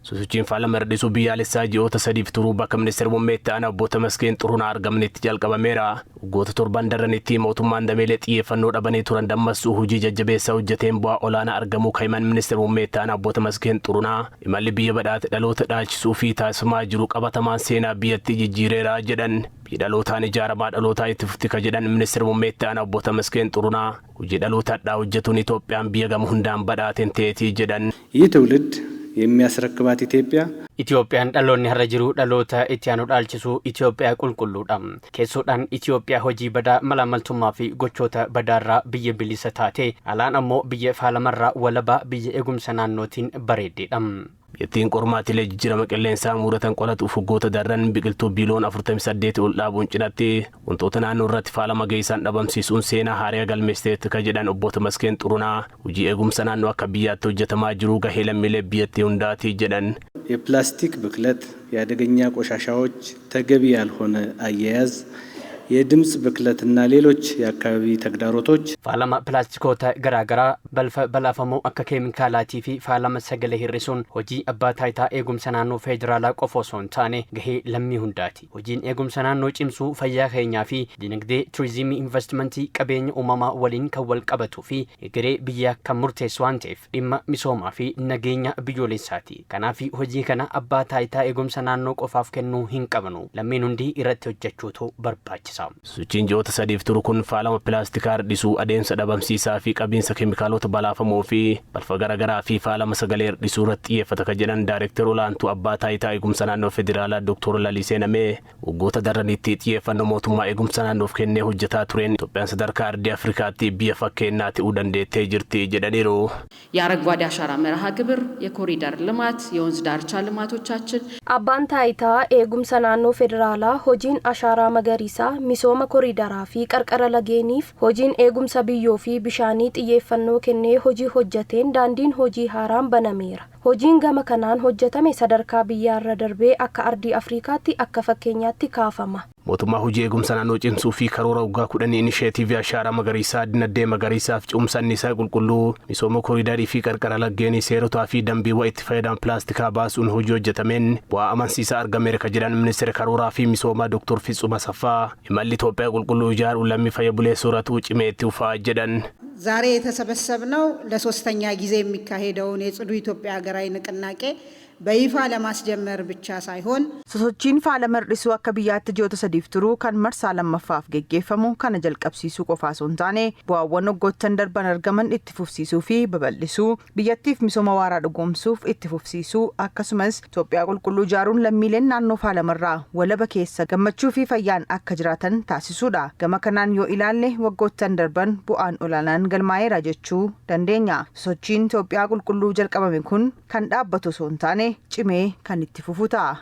Sosochiin faalama hir'isuu biyyaalessaa ji'oota sadiif turuu bakka ministeera muummee itti aanaa obbo Tamasgeen Xuruunaa argamanitti jalqabameera. Waggoota torban daranitti mootummaan dameelee xiyyeeffannoo dhabanii turan dammassuu hojii jajjabeessaa hojjeteen bu'aa olaanaa argamuu kaiman ministeera muummee itti aanaa obbo Tamasgeen Xuruunaa imalli biyya badhaate dhaloota dhaalchisuu fi taasifamaa jiru qabatamaan seenaa biyyattii jijjiireera jedhan. Dhalotaan ijaaramaa dhalootaa itti fufti jedhan ministeera muummee itti aanaa obbo Tamasgeen Xuruunaa hojii dhalootaadhaa hojjetuun Itoophiyaan biyya gama hundaan badhaateen ta'eetii jedhan. የሚያስረክባት ኢትዮጵያን dhaloonni har'a jiru dhaloota itti aanu dhaalchisuu Itoophiyaa qulqulluudha. Keessoodhaan Itoophiyaa hojii badaa malamaltummaa fi gochoota badaarraa biyya bilisa taate alaan ammoo biyya faalamarraa walabaa biyya eegumsa naannootiin bareeddeedha. Biyyattiin qormaatilee jijjiirama qilleensaa muratan qolatuuf waggoota darran biqiltuu biiloon 48 ol dhaabuun cinatti wantoota naannoo irratti faalama geessaan dhabamsiisuun seenaa haaraa galmeesseetti kan jedhan obbo Tamasgeen Xuruunaa hojii eegumsa naannoo akka biyyaatti hojjetamaa jiru gahee lammiilee biyyattii hundaati jedhan. የፕላስቲክ ብክለት የአደገኛ ቆሻሻዎች ተገቢ ያልሆነ አያያዝ የድምጽ ብክለትና ሌሎች የአካባቢ ተግዳሮቶች ፋላማ ፕላስቲኮታ ገራገራ በላፈሙ አከ ኬሚካላቲ ፊ ፋላማ ሰገለ ሂርሱን ሆጂ አባታይታ ኤጉምሰናኖ ፌደራላ ቆፎሶን ታኔ ገሄ ለሚ ሁንዳቲ ሆጂን ኤጉምሰናኖ ጭምሱ ፈያ ኸኛ ፊ ዲንግዴ ቱሪዝም ኢንቨስትመንት ቀበኝ ኡማማ ወሊን ከወል ቀበቱ ፊ የግሬ ብያ ከሙርቴስ ዋንቴፍ ዲማ ሚሶማ ፊ ነገኛ ብዮሌሳቲ ከናፊ ሆጂ ከና አባታይታ ኤጉምሰናኖ ቆፋፍ ከኑ ሂንቀበኑ ለሚን ሁንዲ ኢረት ሆጀቹቶ በርባችሳ Sochiin ji'oota sadiif turu kun faalama pilaastikaa hir'isuu adeemsa dhabamsiisaa fi qabiinsa keemikaalota balaafamoo fi balfa garaagaraa fi faalama sagalee hir'isuu irratti xiyyeeffata kan jedhan Daayireektar olaantuu abbaa taayitaa eegumsa naannoo federaalaa Dr. Lalisee Namee waggoota darranitti xiyyeeffannoo mootummaa eegumsa naannoof kennee hojjetaa tureen Itoophiyaan sadarkaa ardii Afrikaatti biyya fakkeenyaa ta'uu dandeettee jirti jedhaniiru. የአረንጓዴ አሻራ መርሃ ግብር የኮሪደር ልማት የወንዝ ዳርቻ ልማቶቻችን አባን ታይታ ኤጉምሳ ናኖ ፌደራላ ሆጂን አሻራ መገሪሳ misooma koriidaraa fi qarqara lageeniif hojiin eegumsa biyyoo fi bishaanii xiyyeeffannoo kennee hojii hojjeteen daandiin hojii haaraan banameera. Hojiin gama kanaan hojjetame sadarkaa biyyaarra darbee akka ardii Afrikaatti akka fakkeenyaatti kaafama. Mootummaa hojii eegumsa naannoo cimsuu fi karoora waggaa 10 inisheetiivii ashaaraa magariisaa dinagdee magariisaaf cimsan isaa qulqulluu misooma koriidarii fi qarqara lageenii seerotaa fi dambiiwwan itti fayyadaman pilaastikaa baasuun hojii hojjetameen bu'aa amansiisaa argameera kan jedhan ministeera karooraa fi misoomaa Dr. Fitsum Asaffaa imalli Itoophiyaa qulqulluu ijaaruun lammii fayyabulee sooratu cimeetti ufaa jedhan. ዛሬ የተሰበሰብነው ለሶስተኛ ጊዜ የሚካሄደውን የጽዱ ኢትዮጵያ ሀገራዊ ንቅናቄ በይፋ ለማስጀመር ብቻ ሳይሆን sosochiin faalama hir'isuu akka biyyaatti ji'oota sadiif turuu kan marsaa lammaffaaf geggeeffamu kana jalqabsiisuu qofaa osoo hin taane bu'aawwan waggoottan darban argaman itti fufsiisuu fi babal'isuu biyyattiif misooma waaraa dhugoomsuuf itti fufsiisuu akkasumas Itoophiyaa qulqulluu ijaaruun lammiileen naannoo faalamarraa walaba keessa gammachuu fi fayyaan akka jiraatan taasisuudha. Gama kanaan yoo ilaalle waggoottan darban bu'aan olaanaan galmaa'eera jechuu dandeenya. Sosochiin Itoophiyaa qulqulluu jalqabame kun kan dhaabbatu osoo hin taane cimee kan itti fufu ta'a.